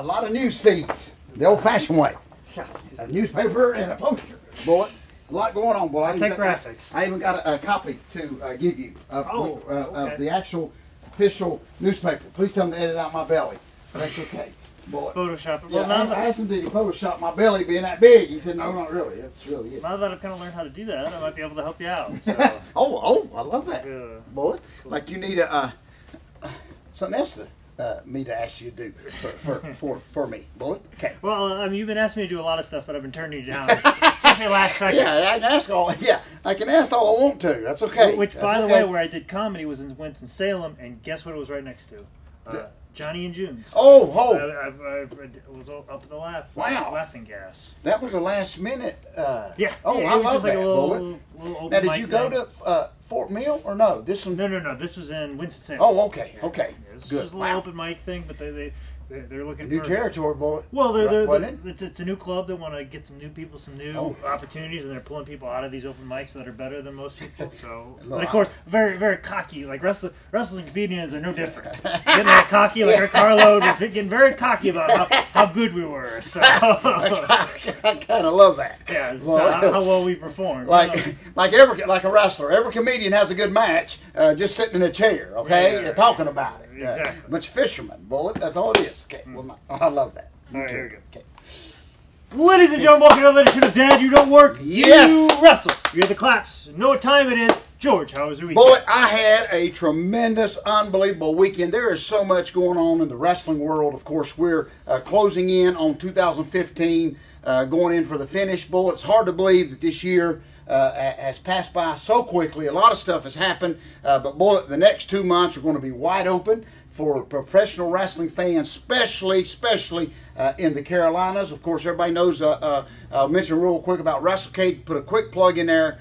lot of news feeds, the old-fashioned way. A newspaper and a poster, boy. A lot going on, boy. I take graphics. I even got a copy to give you of the actual official newspaper. Please tell them to edit out my belly. That's okay, boy. Photoshop it. Yeah, I asked him, did he Photoshop my belly being that big? He said, no, not really. It's really it. Now that I've kind of learned how to do that, I might be able to help you out. So. I love that, boy. Cool. Like you need something else to me to ask you to do for me, boy. Okay. Well, I mean, you've been asking me to do a lot of stuff, but I've been turning you down, especially last second. Yeah, I can ask all. Yeah, I can ask all I want to. That's okay. Which, by the way, where I did comedy was in Winston-Salem, and guess what it was right next to? Johnny and June's. Oh, I was up at the laughing gas. That was a last minute. Yeah. Oh, yeah, I it was love just that. like a little open now, did mic you go thing. to Fort Mill or no? This one. No. This was in Winston-Salem. Oh, okay, okay. Yeah, this Good. was just a little open mic thing, but they're looking New for territory, boy. Well, Wasn't it's a new club. They want to get some new people, some new opportunities, and they're pulling people out of these open mics that are better than most people. So, but of course, very, very cocky. Like wrestling comedians are no different. Getting all cocky, like Rick Harlow was getting very cocky about how good we were. So I kind of love that. Yeah, so how well we performed. Like a wrestler, every comedian has a good match, just sitting in a chair, okay, talking about it. Exactly. A bunch of fishermen, bullet. That's all it is. Okay. Well, I love that. All right, here we go. Okay. Ladies and gentlemen, welcome to another edition of Dad, You Don't Work, Yes. You Wrestle. You hear the claps. Know what time it is. George, how was your weekend? Boy, I had a tremendous, unbelievable weekend. There is so much going on in the wrestling world. Of course, we're closing in on 2015, going in for the finish. Bull, it's hard to believe that this year has passed by so quickly. A lot of stuff has happened, but boy, the next 2 months are going to be wide open for professional wrestling fans, especially in the Carolinas. Of course, everybody knows. I'll mention real quick about WrestleCade. Put a quick plug in there.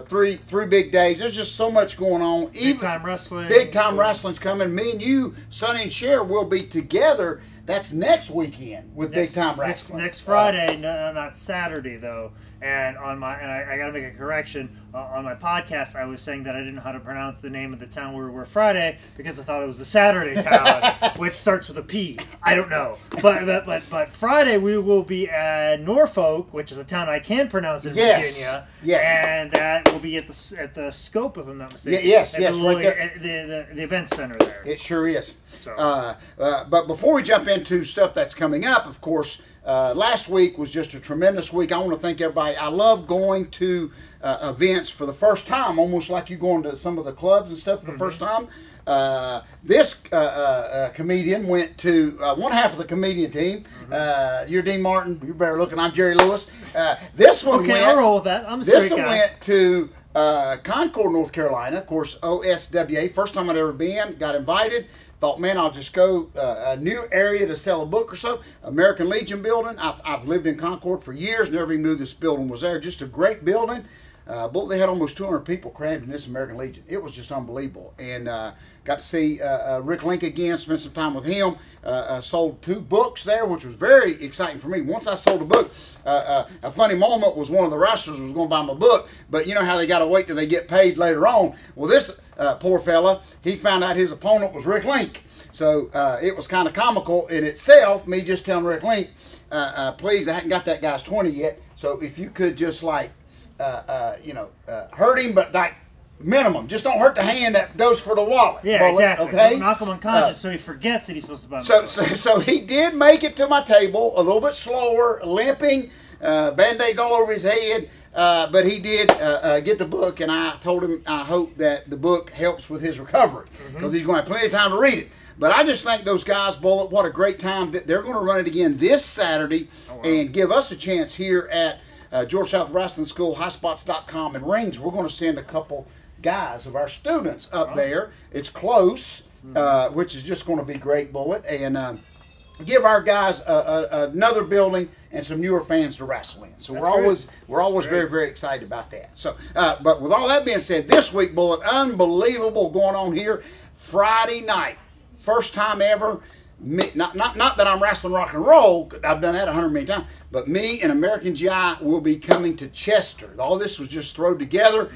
Three big days. There's just so much going on. Big time wrestling. Big time wrestling's coming. Me and you, Sonny and Cher, will be together. That's next weekend with Big Time Wrestling. Next Friday, no, not Saturday though. And I got to make a correction on my podcast. I was saying that I didn't know how to pronounce the name of the town where we're Friday because I thought it was the Saturday town, which starts with a P. I don't know, but Friday we will be at Norfolk, which is a town I can pronounce in Virginia. Yes. And that will be at the Scope, if I'm not mistaken. Yes. Right there. At the event center there. It sure is. So. But before we jump into stuff that's coming up, of course. Last week was just a tremendous week. I want to thank everybody. I love going to events for the first time, almost like you going to some of the clubs and stuff for the first time. This comedian went to one half of the comedian team. You're Dean Martin. You're better looking. I'm Jerry Lewis. This one okay, went. I'll roll with that. I'm a This straight one guy. went to Concord, North Carolina. Of course, OSWA. First time I'd ever been. Got invited. Thought, man, I'll just go a new area to sell a book or so. American Legion building. I've lived in Concord for years. Never even knew this building was there. Just a great building. They had almost 200 people crammed in this American Legion. It was just unbelievable. And got to see Rick Link again, spent some time with him. Sold 2 books there, which was very exciting for me. Once I sold a book, a funny moment was one of the wrestlers was going to buy my book, but you know how they got to wait till they get paid later on. Well, this poor fella, he found out his opponent was Rick Link. So it was kind of comical in itself, me just telling Rick Link, please, I hadn't got that guy's 20 yet, so if you could just like, hurt him, but like minimum. Just don't hurt the hand that goes for the wallet. Yeah, bullet, exactly. Okay? Don't knock him unconscious so he forgets that he's supposed to buy So he did make it to my table, a little bit slower, limping, Band-Aids all over his head, but he did get the book, and I told him I hope that the book helps with his recovery, because he's going to have plenty of time to read it. But I just think those guys, Bullet, what a great time. They're going to run it again this Saturday and give us a chance here at Georgia South Wrestling School, highspots.com, and Rings. We're going to send a couple guys of our students up there. It's close, which is just going to be great, Bullet, and give our guys another building and some newer fans to wrestle in. So we're always very, very excited about that. So, but with all that being said, this week, Bullet, unbelievable going on here. Friday night, first time ever. Not that I'm wrestling rock and roll. I've done that 100 million times. But me and American GI will be coming to Chester. All this was just thrown together.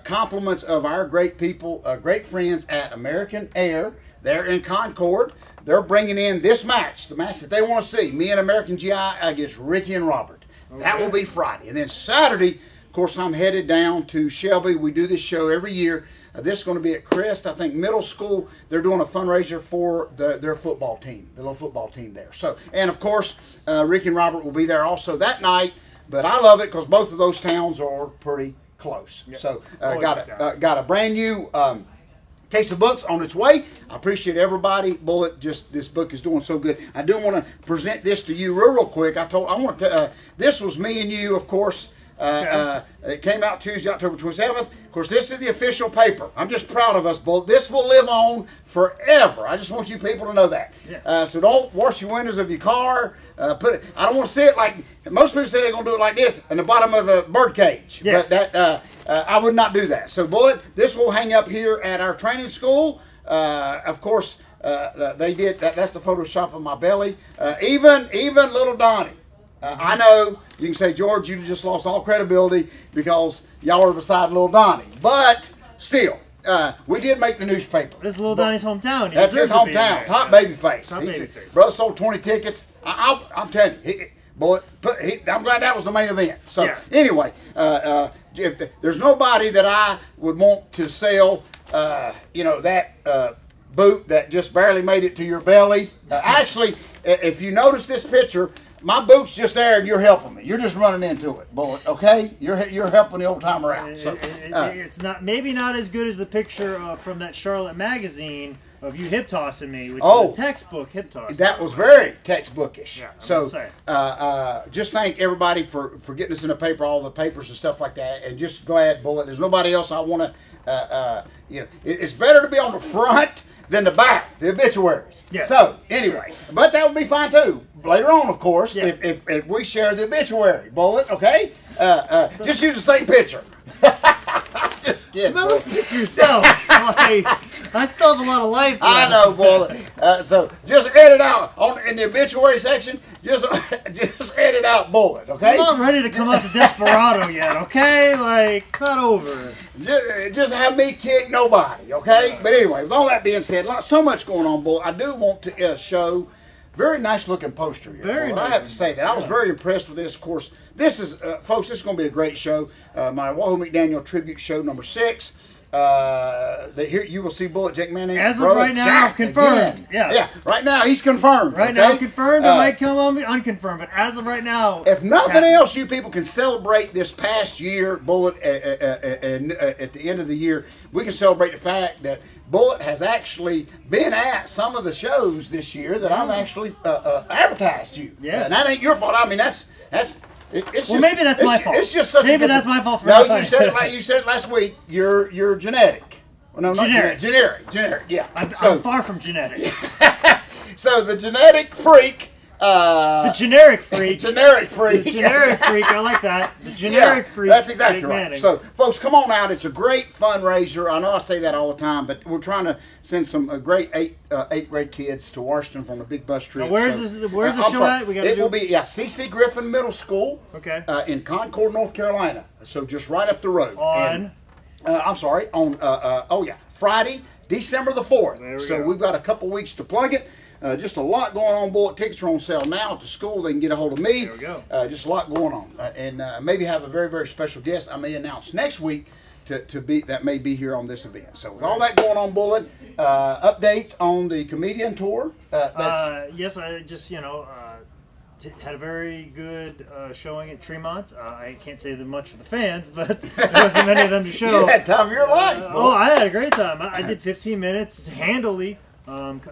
Compliments of our great people, great friends at American Air. They're in Concord. they're bringing in this match, the match that they want to see, me and American GI against Ricky and Robert. Okay. That will be Friday. And then Saturday, of course, I'm headed down to Shelby. We do this show every year. This is going to be at Crest, I think, middle school. They're doing a fundraiser for their football team, the little football team there. So, and of course, Ricky and Robert will be there also that night. But I love it because both of those towns are pretty close. Yep. So, got a brand new case of books on its way. I appreciate everybody. Bullet, just this book is doing so good. I do want to present this to you real quick. This was me and you, of course. It came out Tuesday, October 27th. Of course, this is the official paper. I'm just proud of us, Bullet. This will live on forever. I just want you people to know that. Yeah. So don't wash your windows of your car. I don't want to see it like most people say they're going to do it like this in the bottom of the bird cage. Yes. But I would not do that. So, Bullet, this will hang up here at our training school. Of course, they did. That's the Photoshop of my belly. Even little Donnie. I know you can say, George, you just lost all credibility because y'all were beside little Donnie. But still, we did make the newspaper. This is little Donnie's hometown. That's his hometown. Top babyface. Top babyface. Brother sold 20 tickets. I'm telling you, I'm glad that was the main event. So anyway, if there's nobody that I would want to sell, that boot that just barely made it to your belly. Actually, if you notice this picture, my boot's just there and you're helping me. You're just running into it, Bullet, okay? You're helping the old timer out. So, it's maybe not as good as the picture from that Charlotte magazine of you hip tossing me, which is a textbook hip toss. That was very textbookish. Yeah, so just thank everybody for getting us in the paper, all the papers and stuff like that, and just glad, Bullet. There's nobody else I want to, it's better to be on the front than the back, the obituaries. Yes. So, anyway, but that would be fine too. Later on, of course, if we share the obituary, Bullet, okay? Just use the same picture. Just kidding. Remember, speak for yourself. I still have a lot of life left. I know, Bullet. So just edit out in the obituary section. Just edit out Bullet, okay? I'm not ready to come up to Desperado yet, okay? It's not over. Just have me kick nobody, okay? But anyway, with all that being said, so much going on, Bullet. I do want to show. Very nice looking poster here. Very nice. I have to say that. I was very impressed with this. Of course, this is, folks, this is going to be a great show. My Wahoo McDaniel tribute show number 6. Here you will see Bullet Jake Manning. As of right now, confirmed. Yeah, right now he's confirmed. Right now, confirmed. It might come on unconfirmed, but as of right now, if nothing else, you people can celebrate this past year, Bullet, at the end of the year. We can celebrate the fact that Bullet has actually been at some of the shows this year that I've actually advertised you. Yes. And that ain't your fault. I mean, maybe that's my fault. It's just such maybe that's my fault for no, you said it last week. You're genetic. Well, no, not generic. Yeah. I'm far from genetic. So the genetic freak. The generic freak. Generic freak. The generic freak. I like that. The generic freak. That's exactly right. Manning. So, folks, come on out. It's a great fundraiser. I know I say that all the time, but we're trying to send some great eighth grade kids to Washington from a big bus trip. Now, where's the show at? It will be C.C. Griffin Middle School. Okay. In Concord, North Carolina. So just right up the road. Friday, December the 4th. We've got a couple weeks to plug it. Just a lot going on, Bullet. Tickets are on sale now at the school. They can get a hold of me. There we go. Just a lot going on. And maybe have a very, very special guest I may announce next week that may be here on this event. So with all that going on, Bullet, updates on the comedian tour. Yes, I just, had a very good showing at Tremont. I can't say that much for the fans, but there wasn't many of them to show. You had time of your life. I had a great time. I did 15 minutes handily.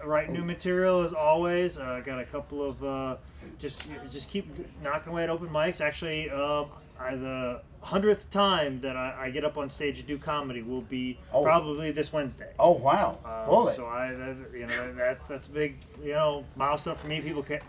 Writing new material as always. Got a couple of just keep knocking away at open mics. Actually, the 100th time that I get up on stage and do comedy will be probably this Wednesday. Oh wow! So that's a big milestone for me. People can't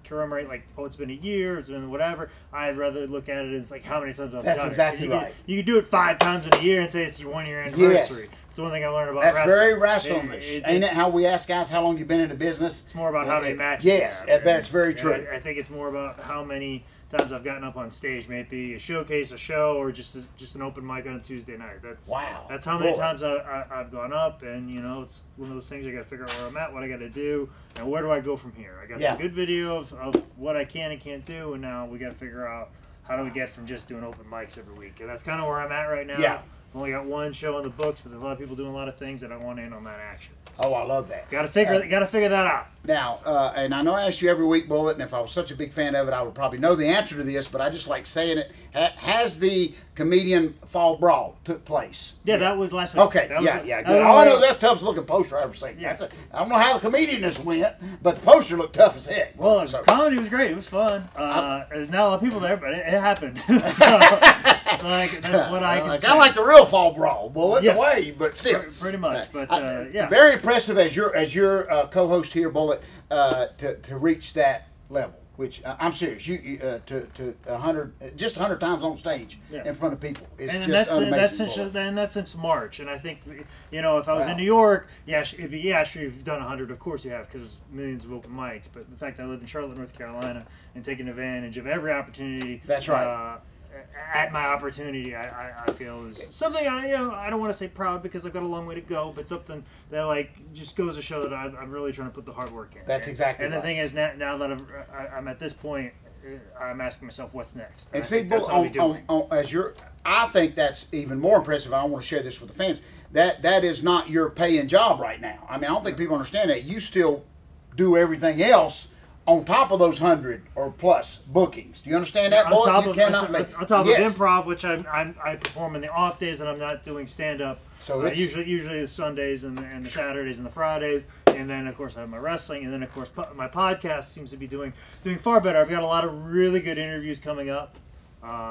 commemorate it's been a year, it's been whatever. I'd rather look at it as how many times I've done it. That's exactly right. You could do it 5 times in a year and say it's your 1-year anniversary. Yes. It's one thing I learned about That's wrestling. Very wrestling-ish. Ain't it how we ask guys how long you've been in the business? It's more about how many matches. Yes, that's very true. I think it's more about how many times I've gotten up on stage, maybe a showcase, a show, or just an open mic on a Tuesday night. That's how many times I've gone up, and it's one of those things I got to figure out where I'm at, what I got to do, and where do I go from here. I got some good video of what I can and can't do, and now we got to figure out how do we get from just doing open mics every week, and that's kind of where I'm at right now. Yeah. I've only got one show on the books, but there's a lot of people doing a lot of things, and I want in on that action. Oh, I love that. Got to figure that out. Now, and I know I ask you every week, Bullet, and if I was such a big fan of it, I would probably know the answer to this, but I just like saying it. Has the comedian fall brawl took place? Yeah, that was last week. Okay, good. All I know is that's the toughest looking poster I ever seen. Yeah. I don't know how the comedianness went, but the poster looked tough as heck. Well, comedy was great. It was fun. There's not a lot of people there, but it happened. That's what I can say. Kind of like the real fall brawl, Bullet, in a way, but still. Pretty much, but yeah. Very impressive as your co-host here, Bullet, to reach that level. Which I'm serious, you to 100 times on stage in front of people. That's since March, and I think if I was in New York, it'd be sure you've done 100. Of course you have, because there's millions of open mics. But the fact that I live in Charlotte, North Carolina, and taking advantage of every opportunity. That's right. At my opportunity, I feel is something I don't want to say proud because I've got a long way to go, but something that just goes to show that I'm really trying to put the hard work in. That's exactly. And the thing is, now that I'm at this point, I'm asking myself what's next. And see, I think that's even more impressive. I want to share this with the fans. That is not your paying job right now. I mean, I don't think people understand that. You still do everything else on top of those 100 or plus bookings. Do you understand that? On top of improv, which I perform in the off days, and I'm not doing stand up. So usually the Sundays and the Saturdays and the Fridays, and then of course I have my wrestling, and then of course my podcast seems to be doing far better. I've got a lot of really good interviews coming up,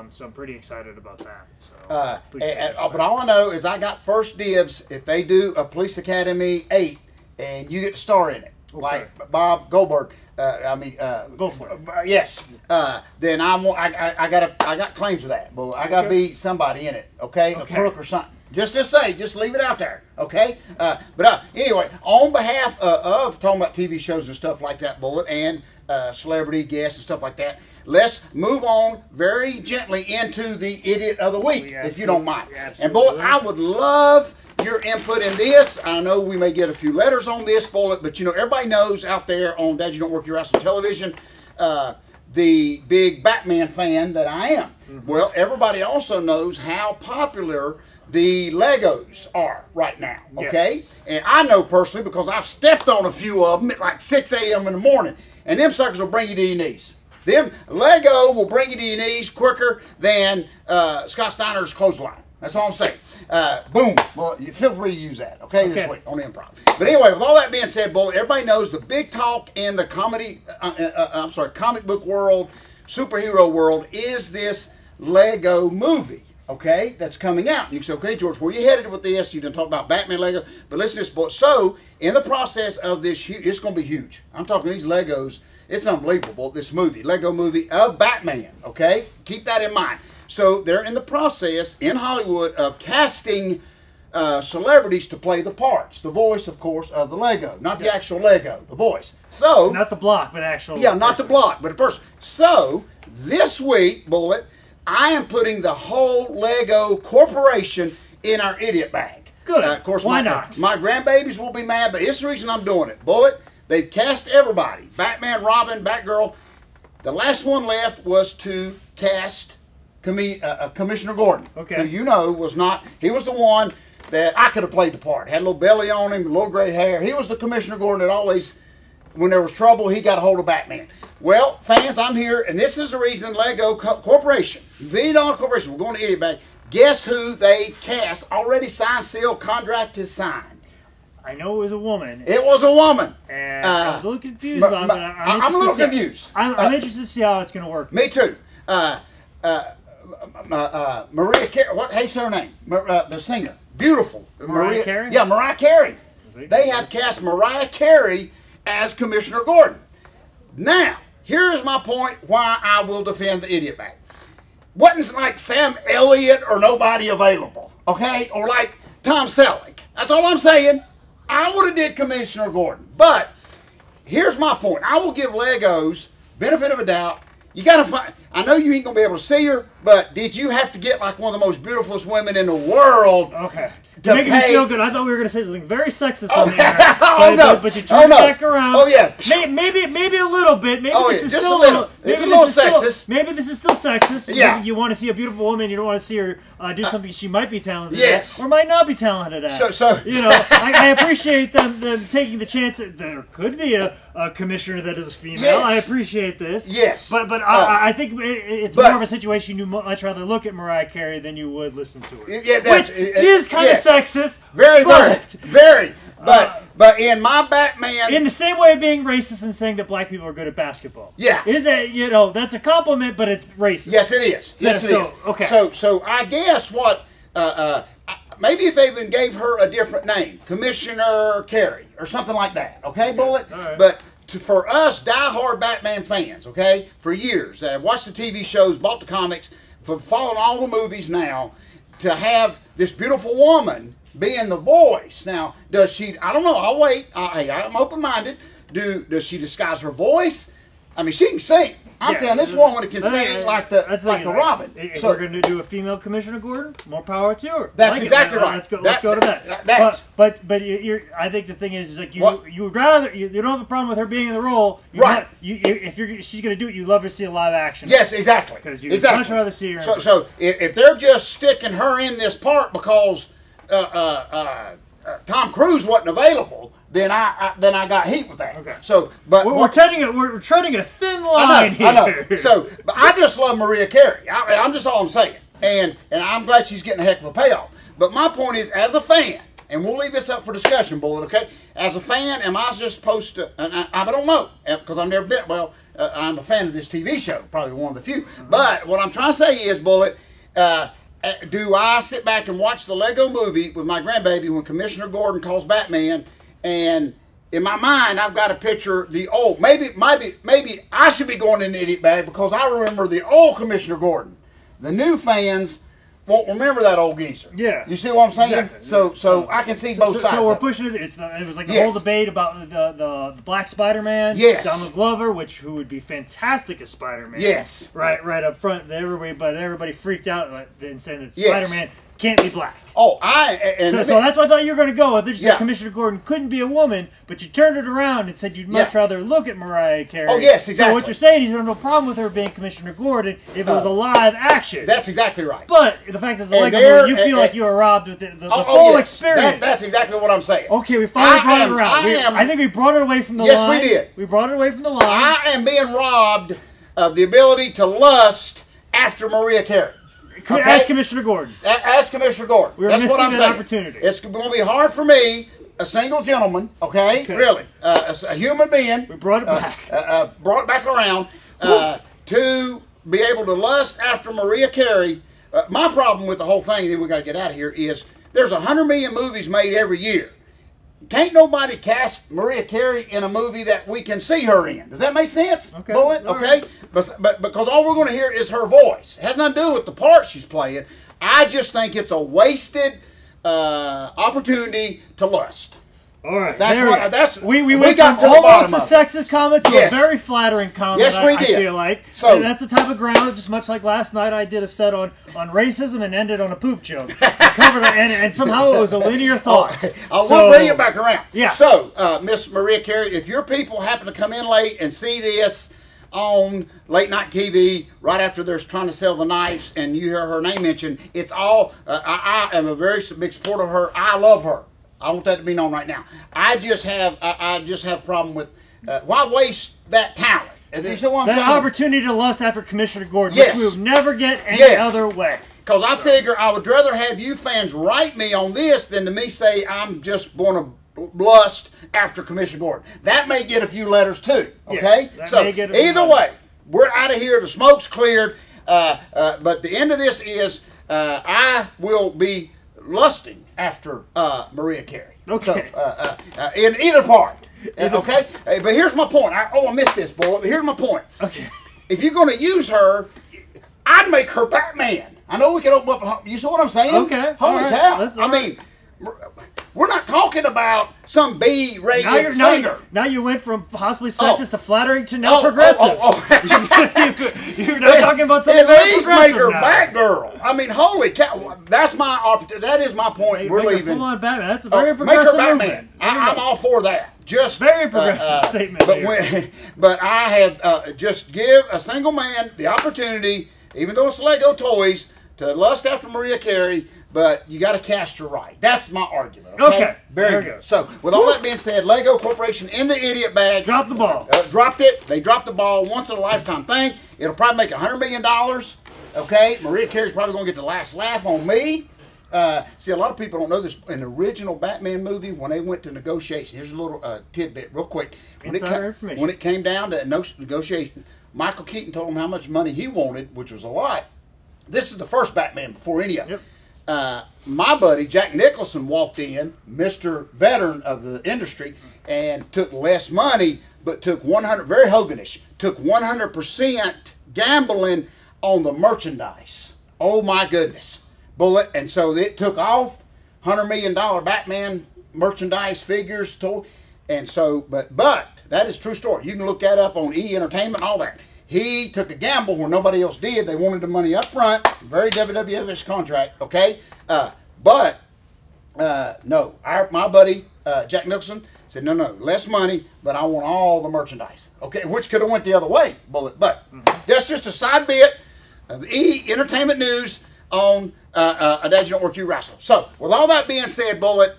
so I'm pretty excited about that. So, but all I know is I got first dibs if they do a Police Academy 8, and you get to star in it, like Bob Goldberg. Go for it. Yes. Then I got claims to that. Well, I got to be somebody in it. Okay? A crook or something. Just leave it out there. Okay? But anyway, on behalf of talking about TV shows and stuff like that, Bullet, and celebrity guests and stuff like that, let's move on very gently into the Idiot of the Week, if you don't mind. And Bullet, I would love your input in this. I know we may get a few letters on this, Bullet, but everybody knows out there on Dad You Don't Work Your Ass on Television, the big Batman fan that I am. Mm-hmm. Well, everybody also knows how popular the Legos are right now, okay? Yes. And I know personally because I've stepped on a few of them at like 6 a.m. in the morning, and them suckers will bring you to your knees. Them Lego will bring you to your knees quicker than Scott Steiner's clothesline. That's all I'm saying. Boom. Well, you feel free to use that, okay? This week on Improv. But anyway, with all that being said, Bullet, everybody knows the big talk in the comic book world, superhero world, is this Lego movie, okay, that's coming out. And you can say, okay, George, where you headed with this? You done talk about Batman Lego, but listen to this, Bullet. So, in the process of this, it's going to be huge. I'm talking these Legos. It's unbelievable, this movie, Lego movie of Batman, okay? Keep that in mind. So they're in the process in Hollywood of casting celebrities to play the parts. The voice, of course, of the Lego. Not the actual Lego, the voice. So not the block, but actual person. Not the block, but a person. So this week, Bullet, I am putting the whole Lego corporation in our idiot bag. Good. Of course, why not? My grandbabies will be mad, but it's the reason I'm doing it. Bullet, they've cast everybody. Batman, Robin, Batgirl. The last one left was to cast Commissioner Gordon, who was not, he was the one that I could have played the part. Had a little belly on him, a little gray hair. He was the Commissioner Gordon that always, when there was trouble, he got a hold of Batman. Well, fans, I'm here, and this is the reason Lego Corporation, $1 billion corporation, we're going to Idiot Bag. Guess who they cast? Already signed, sealed, contract is signed. I know it was a woman. It was a woman. And I was a little confused about it. I'm a little confused. I'm interested to see how it's going to work. Me too. Maria Carey, what's her name? The singer. Beautiful. Mariah Carey? Yeah, Mariah Carey. They have cast Mariah Carey as Commissioner Gordon. Now, here's my point why I will defend the Idiot Bag. Wasn't like Sam Elliott or nobody available, okay? Or like Tom Selleck. That's all I'm saying. I would have did Commissioner Gordon. But here's my point. I will give Legos benefit of a doubt. You gotta find. I know you ain't gonna be able to see her, but did you have to get like one of the most beautifulest women in the world? Okay. To make me feel good, I thought we were going to say something very sexist on the air. Oh, no. But you turned it back around. Oh, yeah. Maybe a little bit. Maybe this is just still a little. It's a little sexist. Maybe this is still sexist. Yeah. You want to see a beautiful woman, you don't want to see her do something she might be talented yes. at or might not be talented at. So you know, I appreciate them taking the chance that there could be a commissioner that is a female. Yes. I appreciate this. Yes. But I think it's more of a situation you'd much rather look at Mariah Carey than you would listen to her. Yeah, which is kind of sexist. Very. But in my Batman, in the same way of being racist and saying that black people are good at basketball. Yeah. Is that, that's a compliment, but it's racist. Yes, it is. Yes, it is. Okay. So I guess what maybe if they even gave her a different name, Commissioner Carey or something like that. Okay, Bullet. All right. But for us diehard Batman fans, okay, for years that have watched the TV shows, bought the comics, for following all the movies now, to have this beautiful woman being the voice. Now, does she? I don't know. I'll wait. I'm open-minded. Does she disguise her voice? I mean, she can sing. I'm telling this woman can sing like the Robin. If we're going to do a female Commissioner Gordon, more power to her. That's exactly right. Let's go to that. But I think the thing is like you would rather you don't have a problem with her being in the role. Right. If she's going to do it, you love her to see a live action. Yes, exactly. Because you'd much rather see her. So if they're just sticking her in this part because Tom Cruise wasn't available, then I got heat with that. Okay. So, but we're treading a thin line here. I know. So, but I just love Mariah Carey. I'm just all I'm saying, and I'm glad she's getting a heck of a payoff. But my point is, as a fan, and we'll leave this up for discussion, Bullet. Okay? As a fan, am I just supposed to? And I don't know because I've never been. Well, I'm a fan of this TV show, probably one of the few. Mm-hmm. But what I'm trying to say is, Bullet. Do I sit back and watch the Lego movie with my grandbaby when Commissioner Gordon calls Batman, and in my mind I've got to picture the old, maybe I should be going in the idiot bag because I remember the old Commissioner Gordon. The new fans won't remember that old geezer. Yeah. You see what I'm saying? Exactly. So I can see both sides. So we're pushing it. It was like the whole debate about the Black Spider-Man. Yes. Donald Glover, who would be fantastic as Spider-Man. Yes. Right up front. Everybody freaked out and saying that Spider-Man can't be black. Oh, so that's what I thought you were going to go with. You said Commissioner Gordon couldn't be a woman, but you turned it around and said you'd much rather look at Mariah Carey. Oh, yes, exactly. So what you're saying is you have no problem with her being Commissioner Gordon if it was a live action. That's exactly right. But the fact that it's a Lego movie, you feel like you were robbed with the full experience. That's exactly what I'm saying. Okay, we finally brought it around. I think we brought it away from the line. Yes, we did. We brought it away from the line. I am being robbed of the ability to lust after Mariah Carey. Okay? As Commissioner Gordon. As Commissioner Gordon. We were missing that opportunity. It's going to be hard for me, a single gentleman, okay? Really, a human being. We brought it back. Brought it back around to be able to lust after Mariah Carey. My problem with the whole thing that we got to get out of here is there's 100 million movies made every year. Can't nobody cast Mariah Carey in a movie that we can see her in. Does that make sense? Okay. Bullet? Okay? Right. But because all we're going to hear is her voice. It has nothing to do with the part she's playing. I just think it's a wasted opportunity to lust. All right. We went got from to almost a sexist comment to a very flattering comment. Yes, we did. I feel like. So and that's the type of ground, just much like last night I did a set on racism and ended on a poop joke. and somehow it was a linear thought. We'll bring it back around. Yeah. So, Miss Mariah Carey, if your people happen to come in late and see this on late night TV right after they're trying to sell the knives and you hear her name mentioned, it's all, I am a very big supporter of her. I love her. I want that to be known right now. I just have a problem with why waste that talent? You see what I'm saying? Opportunity to lust after Commissioner Gordon, yes. which we would never get any other way. Because I figure I would rather have you fans write me on this than to me say I'm just going to lust after Commissioner Gordon. That may get a few letters too. Okay, yes, so either way, we're out of here. The smoke's cleared. But the end of this is I will be lusting after Mariah Carey. Okay. So, in either part. Okay? But here's my point. I missed this, boy. Here's my point. Okay. If you're going to use her, I'd make her Batman. I know we can open up. You see what I'm saying? Okay. Holy cow. I mean, We're not talking about some B-rated singer. Now you went from possibly sexist to flattering to now progressive. You're not talking about something very progressive now. At least make her Batgirl. I mean, holy cow. That's my opportunity. That is my point. We're leaving. Full on Batman. That's a very progressive make her Batman. I'm all for that. Just very progressive statement. But I have just give a single man the opportunity, even though it's Lego toys, to lust after Mariah Carey. But you got to cast her right. That's my argument. Okay. Very good. So, with all that being said, Lego Corporation in the idiot bag. Dropped the ball. Dropped it. They dropped the ball. Once in a lifetime thing. It'll probably make $100 million. Okay. Mariah Carey's probably going to get the last laugh on me. See, a lot of people don't know this. In the original Batman movie, when they went to negotiation, here's a little tidbit, real quick. When it came down to negotiation, Michael Keaton told him how much money he wanted, which was a lot. This is the first Batman before any of it. My buddy Jack Nicholson walked in, Mr. Veteran of the industry, and took less money, but took 100, very Hoganish, took 100% gambling on the merchandise. Oh my goodness. Bullet. And so it took off $100 million Batman merchandise figures. And so, but that is a true story. You can look that up on E! Entertainment, all that. He took a gamble where nobody else did. They wanted the money up front. Very WWF-ish contract, okay? No. My buddy, Jack Nicholson, said, no, less money, but I want all the merchandise. Okay, which could have went the other way, Bullet. But that's just a side bit of E! Entertainment news on A Dad You Don't Work, You Wrestle. So, with all that being said, Bullet,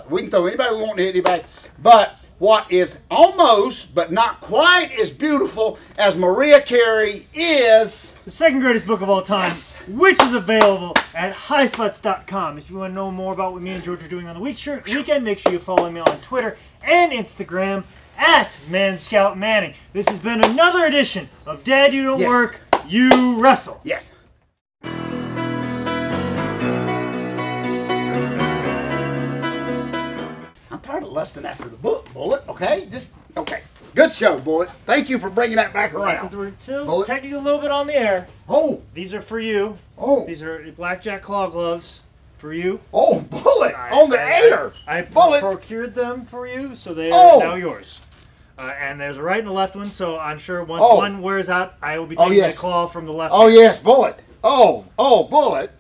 we can throw anybody we want to hit anybody, but what is almost, but not quite as beautiful as Mariah Carey is the second greatest book of all time, which is available at highspots.com. If you want to know more about what me and George are doing on the weekend, make sure you follow me on Twitter and Instagram at ManScoutManning. This has been another edition of Dad You Don't Work, You Wrestle. Yes. I'm tired of lusting after the book, Bullet, okay? Okay. Good show, Bullet. Thank you for bringing that back around. Since we're still technically a little bit on the air. Oh. These are for you. Oh. These are blackjack claw gloves for you. Oh, Bullet, on the air. I procured them for you, so they are now yours. And there's a right and a left one, so I'm sure once one wears out, I will be taking the claw from the left hand. Yes, Bullet. Bullet.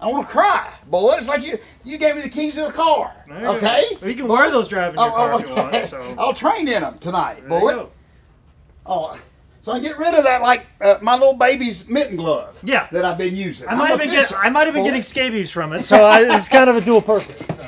I want to cry, Bullet. It's like you gave me the keys to the car. Okay? Well, you can wear those driving your car if you want. So. I'll train in them tonight, Bullet. So I get rid of that like my little baby's mitten glove that I've been using. I might have been getting scabies from it, so it's kind of a dual purpose.